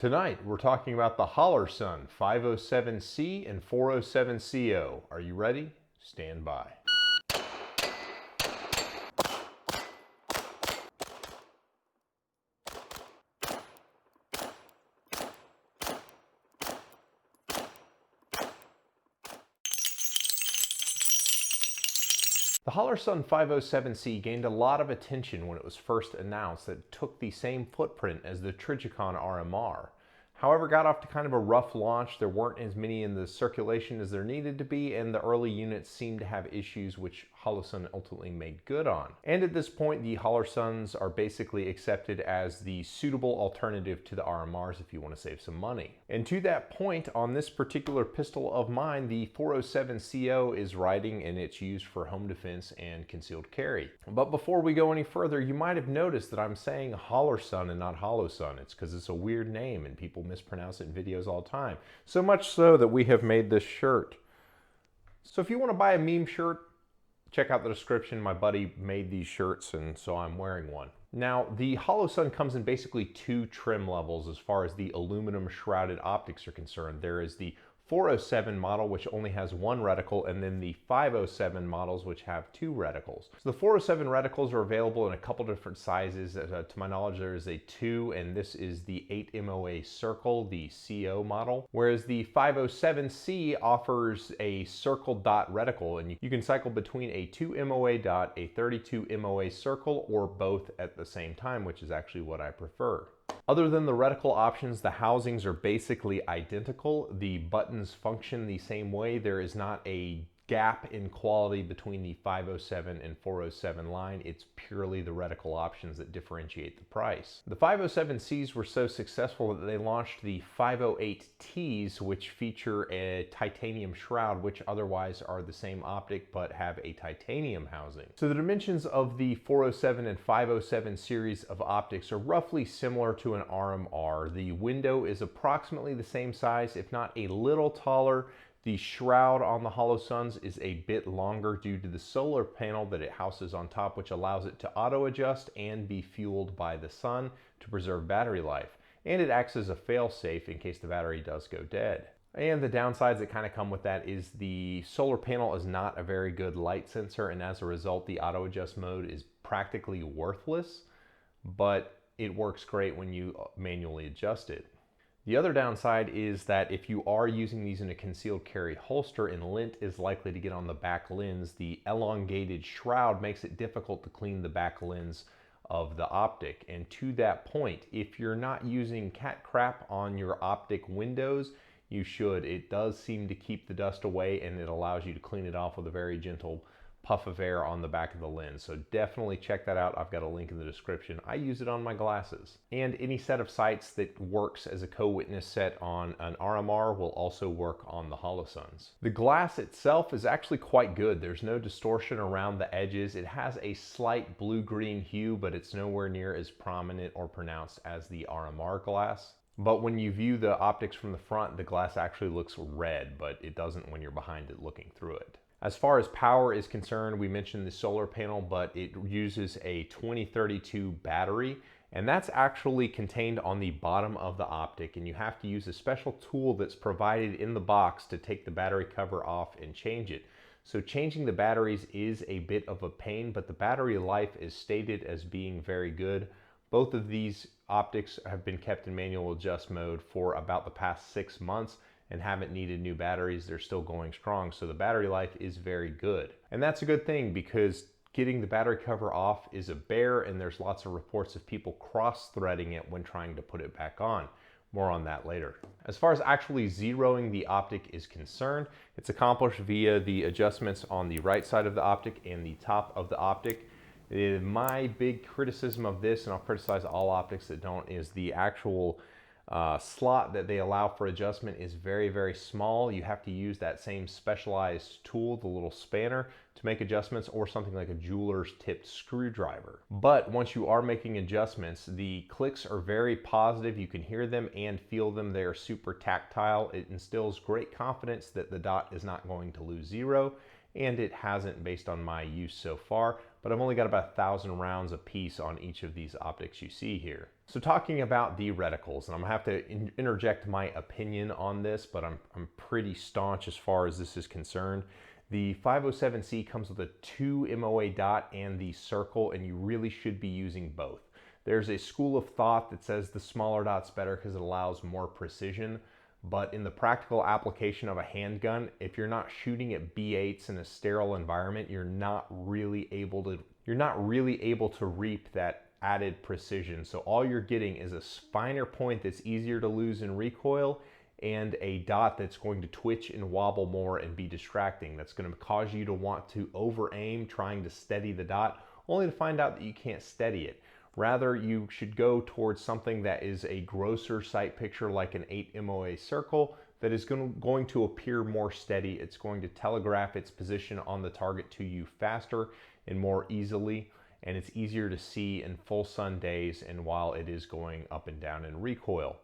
Tonight, we're talking about the Holosun 507C and 407CO. Are you ready? Stand by. The Holosun 507C gained a lot of attention when it was first announced that it took the same footprint as the Trijicon RMR. However, got off to kind of a rough launch. There weren't as many in the circulation as there needed to be, and the early units seemed to have issues which Holosun ultimately made good on. And at this point, the Holosuns are basically accepted as the suitable alternative to the RMRs if you want to save some money. And to that point, on this particular pistol of mine, the 407CO is riding and it's used for home defense and concealed carry. But before we go any further, you might have noticed that I'm saying Holosun and not Holosun. It's because it's a weird name and people mispronounce it in videos all the time. So much so that we have made this shirt. So if you want to buy a meme shirt, check out the description. My buddy made these shirts and so I'm wearing one. Now, the Holosun comes in basically two trim levels as far as the aluminum shrouded optics are concerned. There is the 407 model, which only has one reticle, and then the 507 models, which have two reticles. So the 407 reticles are available in a couple different sizes. To my knowledge, there is a 2, and this is the 8 MOA circle, the CO model, whereas the 507C offers a circle dot reticle, and you can cycle between a 2 MOA dot, a 32 MOA circle, or both at the same time, which is actually what I prefer. Other than the reticle options, the housings are basically identical. The buttons function the same way. There is not a gap in quality between the 507 and 407 line. It's purely the reticle options that differentiate the price. The 507Cs were so successful that they launched the 508Ts, which feature a titanium shroud, which otherwise are the same optic but have a titanium housing. So the dimensions of the 407 and 507 series of optics are roughly similar to an RMR. The window is approximately the same size, if not a little taller. The shroud on the Holosuns is a bit longer due to the solar panel that it houses on top, which allows it to auto adjust and be fueled by the sun to preserve battery life. And it acts as a fail-safe in case the battery does go dead. And the downsides that kind of come with that is the solar panel is not a very good light sensor, and as a result, the auto adjust mode is practically worthless, but it works great when you manually adjust it. The other downside is that if you are using these in a concealed carry holster and lint is likely to get on the back lens, the elongated shroud makes it difficult to clean the back lens of the optic. And to that point, if you're not using cat crap on your optic windows, you should. It does seem to keep the dust away and it allows you to clean it off with a very gentle puff of air on the back of the lens. So definitely check that out. I've got a link in the description. I use it on my glasses. And any set of sights that works as a co-witness set on an RMR will also work on the Holosuns. The glass itself is actually quite good. There's no distortion around the edges. It has a slight blue-green hue, but it's nowhere near as prominent or pronounced as the RMR glass. But when you view the optics from the front, the glass actually looks red, but it doesn't when you're behind it looking through it. As far as power is concerned, we mentioned the solar panel, but it uses a 2032 battery, and that's actually contained on the bottom of the optic, and you have to use a special tool that's provided in the box to take the battery cover off and change it. So changing the batteries is a bit of a pain, but the battery life is stated as being very good. Both of these optics have been kept in manual adjust mode for about the past 6 months and haven't needed new batteries. They're still going strong, so the battery life is very good. And that's a good thing because getting the battery cover off is a bear, and there's lots of reports of people cross-threading it when trying to put it back on. More on that later. As far as actually zeroing the optic is concerned, it's accomplished via the adjustments on the right side of the optic and the top of the optic. My big criticism of this, and I'll criticize all optics that don't, is the actual slot that they allow for adjustment is very, very small. You have to use that same specialized tool, the little spanner, to make adjustments, or something like a jeweler's tipped screwdriver. But once you are making adjustments, the clicks are very positive. You can hear them and feel them. They are super tactile. It instills great confidence that the dot is not going to lose zero, and it hasn't based on my use so far, but I've only got about 1,000 rounds a piece on each of these optics you see here. So talking about the reticles, and I'm gonna have to interject my opinion on this, but I'm pretty staunch as far as this is concerned. The 507C comes with a 2 MOA dot and the circle, and you really should be using both. There's a school of thought that says the smaller dot's better because it allows more precision, but in the practical application of a handgun, if you're not shooting at B8s in a sterile environment, you're not really able to reap that added precision. So all you're getting is a finer point that's easier to lose in recoil and a dot that's going to twitch and wobble more and be distracting. That's going to cause you to want to over aim trying to steady the dot, only to find out that you can't steady it. Rather, you should go towards something that is a grosser sight picture like an 8 MOA circle that is going to appear more steady. It's going to telegraph its position on the target to you faster and more easily, and it's easier to see in full sun days and while it is going up and down in recoil.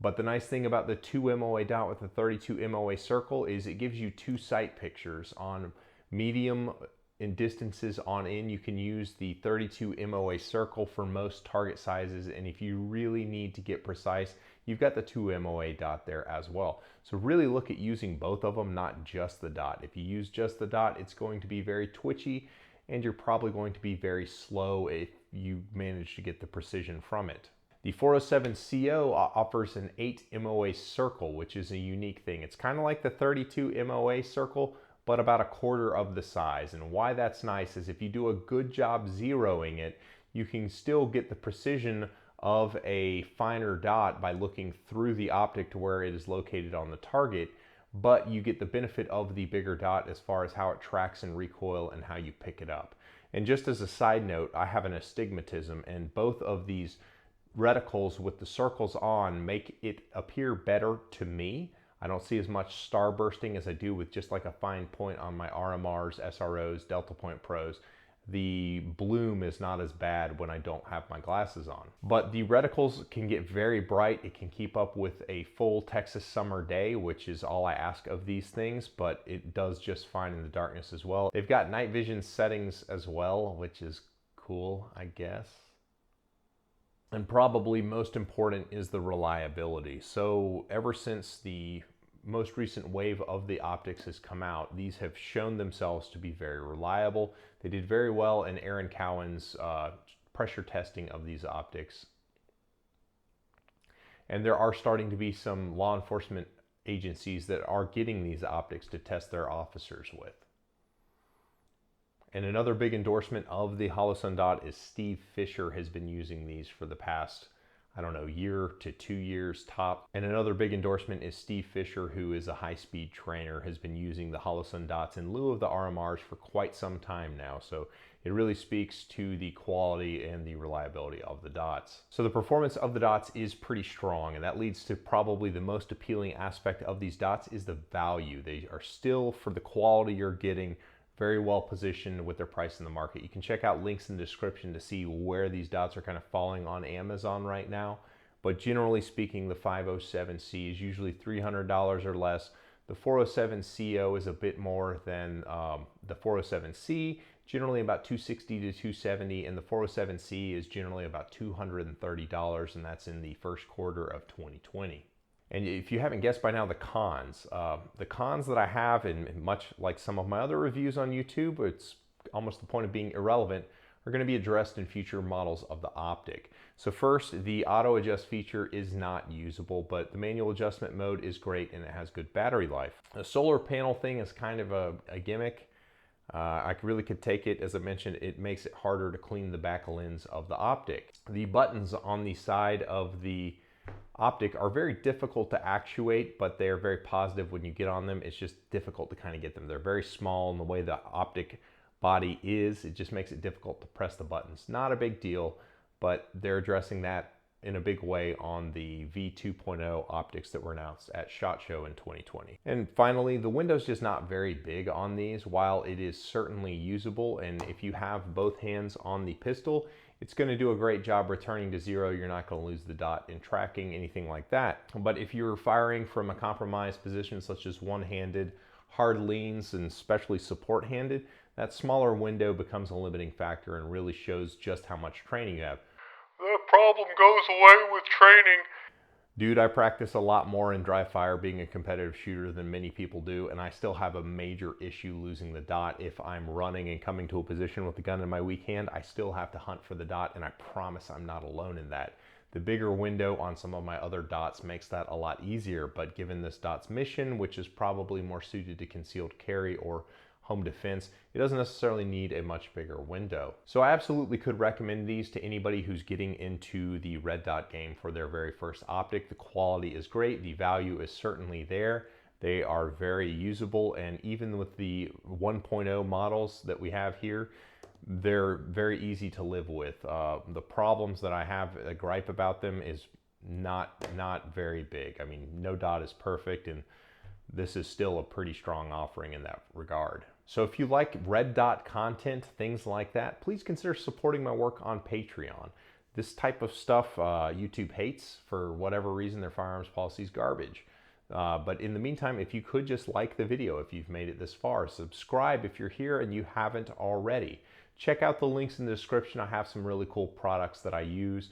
But the nice thing about the 2 MOA dot with the 32 MOA circle is it gives you 2 sight pictures. On medium in distances on in, you can use the 32 MOA circle for most target sizes, and if you really need to get precise, you've got the 2 MOA dot there as well. So really look at using both of them, not just the dot. If you use just the dot, it's going to be very twitchy, and you're probably going to be very slow if you manage to get the precision from it. The 407 CO offers an 8 MOA circle, which is a unique thing. It's kind of like the 32 MOA circle, but about a quarter of the size. And why that's nice is if you do a good job zeroing it, you can still get the precision of a finer dot by looking through the optic to where it is located on the target, but you get the benefit of the bigger dot as far as how it tracks in recoil and how you pick it up. And just as a side note, I have an astigmatism, and both of these reticles with the circles on make it appear better to me. I don't see as much star bursting as I do with just like a fine point on my RMRs, SROs, Delta Point Pros. The bloom is not as bad when I don't have my glasses on. But the reticles can get very bright. It can keep up with a full Texas summer day, which is all I ask of these things, but it does just fine in the darkness as well. They've got night vision settings as well, which is cool, I guess. And probably most important is the reliability. So ever since the most recent wave of the optics has come out, these have shown themselves to be very reliable. They did very well in Aaron Cowan's pressure testing of these optics. And there are starting to be some law enforcement agencies that are getting these optics to test their officers with. And another big endorsement of the Holosun dot is Steve Fisher has been using these for the past, I don't know, year to 2 years top. And another big endorsement is Steve Fisher, who is a high-speed trainer, has been using the Holosun dots in lieu of the RMRs for quite some time now. So it really speaks to the quality and the reliability of the dots. So the performance of the dots is pretty strong, and that leads to probably the most appealing aspect of these dots is the value. They are still, for the quality you're getting, very well positioned with their price in the market. You can check out links in the description to see where these dots are kind of falling on Amazon right now. But generally speaking, the 507C is usually $300 or less. The 407 CO is a bit more than the 407C, generally about $260 to $270, and the 407C is generally about $230, and that's in the first quarter of 2020. And if you haven't guessed by now, the cons that I have, and much like some of my other reviews on YouTube, it's almost the point of being irrelevant, are going to be addressed in future models of the optic. So first, the auto adjust feature is not usable, but the manual adjustment mode is great and it has good battery life. The solar panel thing is kind of a gimmick. I really could take it, as I mentioned, it makes it harder to clean the back lens of the optic. The buttons on the side of the optic are very difficult to actuate, but they are very positive when you get on them. It's just difficult to kind of get them. They're very small, and the way the optic body is, it just makes it difficult to press the buttons. Not a big deal, but they're addressing that in a big way on the V2.0 optics that were announced at SHOT Show in 2020. And finally, the window's just not very big on these. While it is certainly usable, and if you have both hands on the pistol, it's going to do a great job returning to zero. You're not going to lose the dot in tracking, anything like that. But if you're firing from a compromised position, such as one-handed, hard leans, and especially support-handed, that smaller window becomes a limiting factor and really shows just how much training you have. The problem goes away with training. Dude, I practice a lot more in dry fire being a competitive shooter than many people do, and I still have a major issue losing the dot. If I'm running and coming to a position with the gun in my weak hand, I still have to hunt for the dot, and I promise I'm not alone in that. The bigger window on some of my other dots makes that a lot easier, but given this dot's mission, which is probably more suited to concealed carry or home defense, it doesn't necessarily need a much bigger window. So I absolutely could recommend these to anybody who's getting into the red dot game for their very first optic. The quality is great, the value is certainly there. They are very usable, and even with the 1.0 models that we have here, they're very easy to live with. The problems that I have a gripe about them is not very big. I mean, no dot is perfect, and this is still a pretty strong offering in that regard. So if you like red dot content, things like that, please consider supporting my work on Patreon. This type of stuff YouTube hates for whatever reason. Their firearms policy is garbage. But in the meantime, if you could just like the video if you've made it this far, subscribe if you're here and you haven't already. Check out the links in the description. I have some really cool products that I use.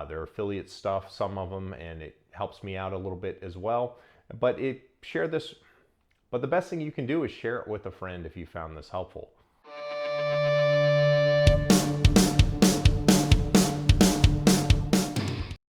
They're affiliate stuff, some of them, and it helps me out a little bit as well. But share this. But the best thing you can do is share it with a friend if you found this helpful.